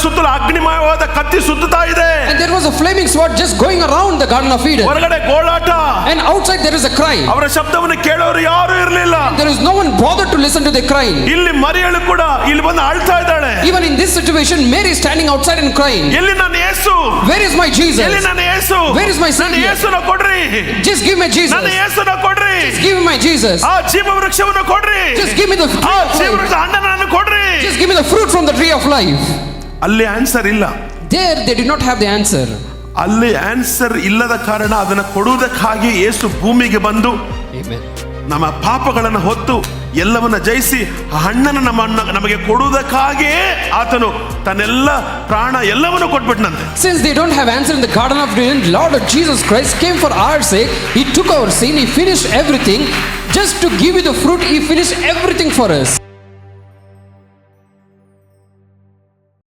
ಸುತ್ತಲೂ ಅಗ್ನಿಮಯವಾದ ಕತ್ತಿ ಸುತ್ತುತ್ತಾ ಇದೆ. And there was a flaming sword just going around the Garden of Eden. ಹೊರಗಡೆ ಗೋಳಾಟ. And outside there is a cry. ಅವರ ಶಬ್ದವನ್ನು ಕೇಳೋರು ಯಾರು ಇರಲಿಲ್ಲ. There is no one bothered to listen to their crying. ಇಲ್ಲಿ ಮರಿಯಳು ಕೂಡ ಇಲ್ಲಿ ಬಂದು ಅಳ್ತಾ ಇದ್ದಾಳೆ. Even in this situation, Mary is standing outside and crying. ಎಲ್ಲಿ ನನ್ನ ಯೇಸು? Where is my Jesus? ಎಲ್ಲಿ ನನ್ನ ಯೇಸು? Where is my ನನ್ನ Savior? ಯೇಸುನ ಕೊಡ್ರಿ. Just give me Jesus. ನನ್ನ ಯೇಸುನ ಕೊಡ್ರಿ. Just give me my Jesus. ಆ ಜೀವವೃಕ್ಷವನ್ನು ಕೊಡ್ರಿ. Just give me the tree ಆ of life. ಜೀವವೃಕ್ಷ ಹಣ್ಣನ್ನು ಕೊಡ್ರಿ. Just give me the fruit from the tree of life. ಅಲ್ಲಿ ಆನ್ಸರ್ ಇಲ್ಲ. There they did not have the answer. ಅಲ್ಲಿ ಆನ್ಸರ್ ಇಲ್ಲದ ಕಾರಣ ಅದನ್ನು ಕೊಡುವುದಕ್ಕಾಗಿ ಯೇಸು ಭೂಮಿಗೆ ಬಂದು Amen. ನಮ್ಮ ಪಾಪಗಳನ್ನು ಹೊತ್ತು ಎಲ್ಲವನ್ನ ಜಯಿಸಿ ಆ ಹಣ್ಣನ್ನು ನಮಗೆ ಕೊಡುವುದಕ್ಕಾಗಿ ಆತನು ತನ್ನೆಲ್ಲ ಪ್ರಾಣ ಎಲ್ಲವನ್ನು ಕೊಟ್ಬಿಟ್ನಂತೆ. Since they don't have answer in the Garden of Eden, Lord Jesus Christ came for our sake. He took our sin. He finished everything. Just to give you the fruit, He finished everything for us.